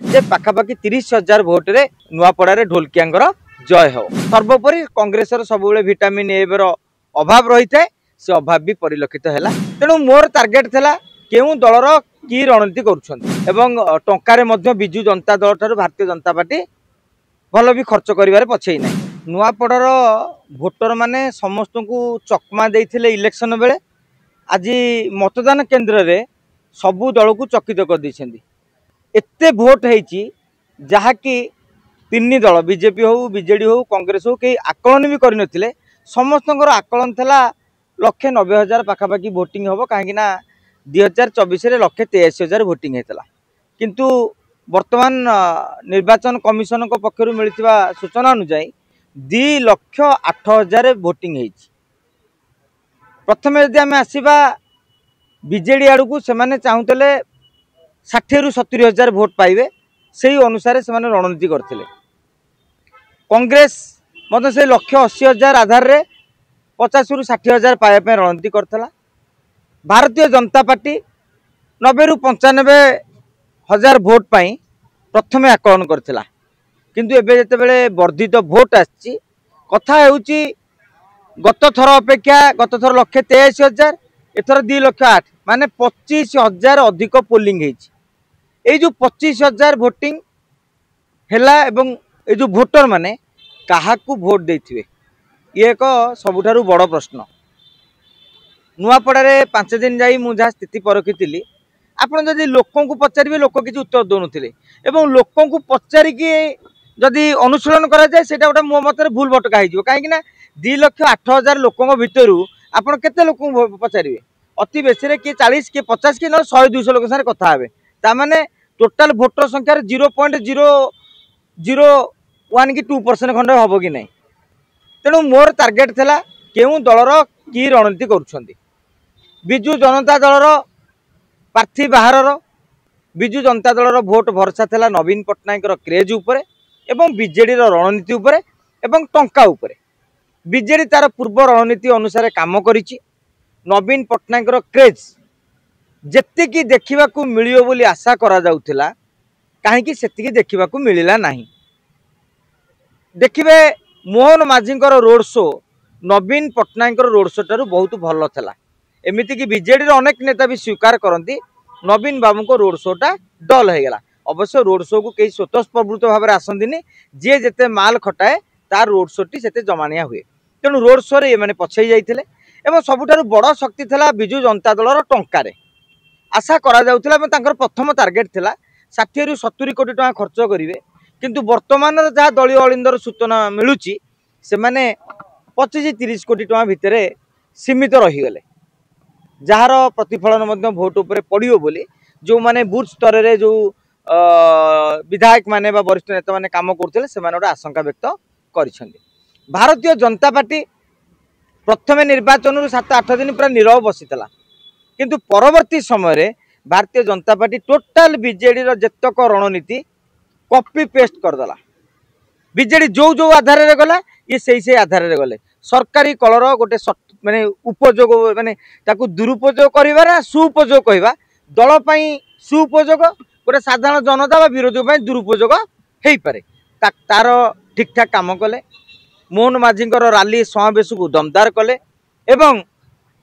जे पाखापाखि 30,000 vote रे नुआपड़ा ढोलकिया जय हो। सर्वोपरि कांग्रेस सब विटामिन ए अभाव रही है, से अभाव भी परिलक्षित है। तेणु मोर टार्गेट थिला केउ दलर की रणनीति कर टंकार विजु जनता दल ठार भारतीय जनता पार्टी भल भी खर्च कर पछे ना। नुआपड़ार भोटर माने समस्त को चकमा देते इलेक्शन बेले आज मतदान केन्द्र रे सबू दल को चकित कर एते भोट है जहाँकि तीन दल बीजेपी हो बीजेडी हो कांग्रेस हो कई आकलन भी करनथिले। समस्त आकलन थिला 190,000 पाखापाखि भोटिंग हम कहीं 2024 183,000 भोटिंग होता। किंतु वर्तमान निर्वाचन कमिशन पक्षर मिलता सूचना अनुसार 2,08,000 भोटिंग है। प्रथम यदि आम आसवा बीजेडी आड़ को से चाहूले 60 ରୁ 70,000 भोट पाइबे, से अनुसार से रणनीति करते। कांग्रेस मतलब से 180,000 आधार रे 50 ରୁ 60,000 पाइबा रणनीति करता। भारतीय जनता पार्टी 90 ରୁ 95,000 भोट पाई प्रथम आकलन करथिला। किंतु एबे जेतेबेले वर्धित भोट आछि कथा हेउची गत थर अपेक्षा गत थर 183,000 एथर 2,08,000 माने 25,000 अधिक पोलिंग है। ये जो 25,000 भोटिंग हैला एवं ये जो भोटर माने काहाकू भोट देथिबे ये एक सबुठारु बड़ प्रश्न। नुआपड़ा 5 दिन जाई मु जहाँ स्थिति परखी आपन जदि लोकों को पचारे लोक किसी उत्तर दौनुथिले एवं लोकों को पचारिकी जदि अनुशीलन करा जाए सेटा गोटे मो मत भूल भटका हो। कहीं 2,08,000 लोकों भितर आपड़ केते लोक पचारे अति बेसी किए 40 किए 50 कि 100-200 लोक साथ कथा हे ताने टोटाल भोटर संख्यार 0.001 कि 2% खंड हम कि नहीं। तेणु मोर टार्गेट थिला केउ दलर की रणनीति कर विजु जनता दलर प्रार्थी बाहर विजु जनता दलर भोट भरसा थिला नवीन पट्टनायक क्रेज उपरे एवं बीजेडी रणनीति उपरे एवं टंका उपरे। बीजेडी तार पूर्व रणनीति अनुसार काम करिछि। नवीन पट्टनायक क्रेज जेतिकी देखा मिलियो बोली आशा करा जाउथिला कहीं सेतिकी देखा मिलला नहीं। देखिए मोहन माझी रोड शो नवीन पट्टनायक रोड शो टारू बहुत भल था। एमती कि बीजेडी अनेक नेता भी स्वीकार करती नवीन बाबू को रोड शोटा डल हो गला। अवश्य रोड शो को कई स्वतःस्फूर्त भाव में आसती जी जिते माल खटाए तार रोड शोटी से जमानिया हुए। तेणु रोड शो ये मैंने पछई जाते एवं सबुठारु बड़ शक्ति थिला विजु जनता दलर टंकार आशा करा जाउथिला। प्रथम टार्गेट थिला 60 ରୁ 70 कोटी टका खर्च करेंगे। किंतु वर्तमान जहाँ दलीय अलिंदर सूचना मिलूची से माने 25-30 कोटी टका भितर सीमित रहीगले जार प्रतिफलन भोट उपर पड़ो बोली जो माने बूथ स्तर में जो विधायक माने बा वरिष्ठ नेता माने काम करते से गोटे आशंका व्यक्त कर। भारतीय जनता पार्टी प्रथम निर्वाचन 7-8 दिन पूरा नीरव बसीला किंतु परवर्ती समय Bharatiya Janata party total BJD जेतक रणनीति कॉपी पेस्ट करदेला। बीजेडी जो जो आधार रे गला ये से आधार रे गले सरकारी कलर गोटे माने उपयोग माने ताकू दुरुपयोग करिवार सुपयोग कहवा दल पई सुपयोग गोटे साधारण जनता बा विरोधी पई दुरुपयोग हेई पारे तार ठीक ठाक काम कले। मोहन माझी रैली समावेश को दमदार कले एवं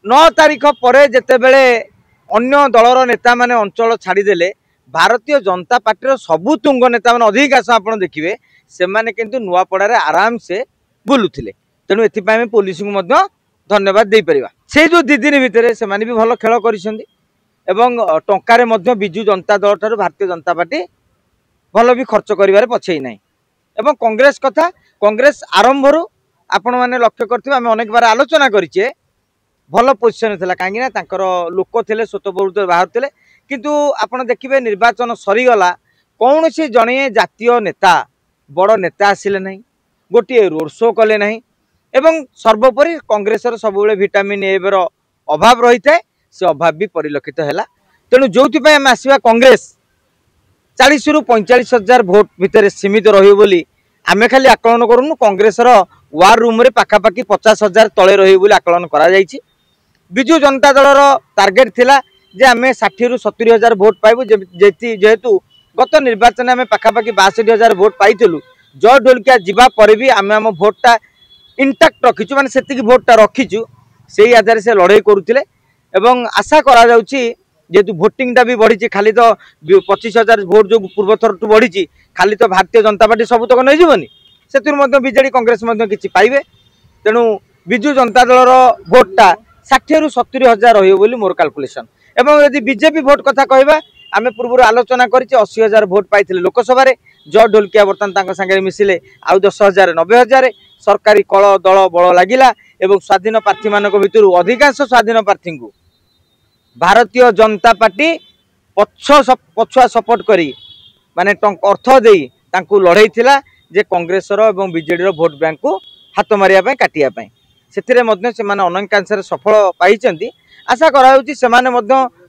9 तारीख पर जेतेबेले अन्य दलर नेता माने अंचल छाड़ीदेले भारतीय जनता पार्टी सबु तुंग नेता माने अधिकांश आप देखिए से माने किंतु नुआपड़ा आराम से बुलुथिले। तेणु एथिपाई पुलिस को मध्य धन्यवाद दे परिबा। से जो 2 दिन भितर से माने भी भल खेल करिसेंदी एवं टंकार मध्य विजु जनता दल ठार भारतीय जनता पार्टी भल भी खर्च करिवारे पछेई नाही। एवं कांग्रेस कथा कांग्रेस आरंभ आपण मैंने लक्ष्य करथिबे आमे अनेक बार आलोचना करिचे भल पोजिशन थिला कहीं लोक थे स्वतःस्फूर्त बाहर थे। किंतु आपण देखिए निर्वाचन सरीगला कौन सी जड़े जातीय नेता बड़ नेता आसिले नहीं गोटे रोड शो कले नहीं एवं सर्वोपरि कांग्रेस सब विटामिन ए अभाव रही है से अभाव भी परिलक्षित है। तेणु जो आम आसवा कांग्रेस 40 ରୁ 45,000 भोट भितर सीमित रही आमे खाली आकलन करूँ। कांग्रेस वार रूम रे पाखापाखि 50,000 तले रही आकलन करा जायछि। विजु जनता दलर टार्गेट थिला जे आमे 60 ରୁ 70,000 भोट पाइबु जेहेतु गत निर्वाचन आम पाखापाखि 62,000 भोट पाइलु जय ढोलकिया जीवा पर भी आम आम भोटा इंटाक्ट रखीचु माने सेतिकी भोटा रखीचु से आधार से लड़ाई करुले एवं आशा करा जेहेतु भोटिंगटा भी बढ़ी खाली तो 25,000 भोट जो पूर्व थर टू बढ़ी खाली तो भारतीय जनता पार्टी सबुतक नहीं जीवनी से बीजेडी कांग्रेस किसी पाइबे तेणु विजु जनता दल भोटा 60 ରୁ 70,000 रही मोर कैलकुलेशन एवं यदि बीजेपी भोट कथा कहबा आम पूर्व आलोचना कर 80,000 भोट पाई लोकसभा जय ढोलकिया बर्तमान सागे मिसिले आउ 10,000 90,000 सरकारी कल दल बल लगिला एवं स्वाधीन प्रार्थी मान भितर अधिकांश स्वाधीन प्रार्थी को भारतीय जनता पार्टी पछुआ सपोर्ट करी माने अर्थ दे लड़ाई थिला जे कांग्रेस एवं बीजेडी भोट बैंक को हाथ मारिया काटिया से अनेकांश सफल पाई आशा करा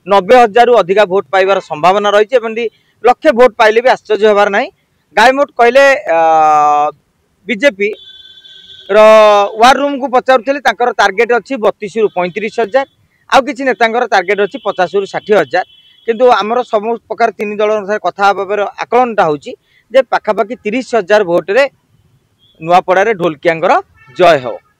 90,000 रु अधिका भोट पाइबार संभावना रही लक्षे भोट पाइले भी आश्चर्य होबार नहीं गायमोट कहले बीजेपी वार रूम को पचारूली टार्गेट अच्छी 32 ରୁ 35,000 आउ किसी नेता टार्गेट अच्छी 50 ରୁ 60,000 किंतु आमर सब प्रकार तीन दल कथा आकलनटा हूँ जे पाखापाखि 30,000 भोट रे नुआपड़ा ढोलकिया जय हो।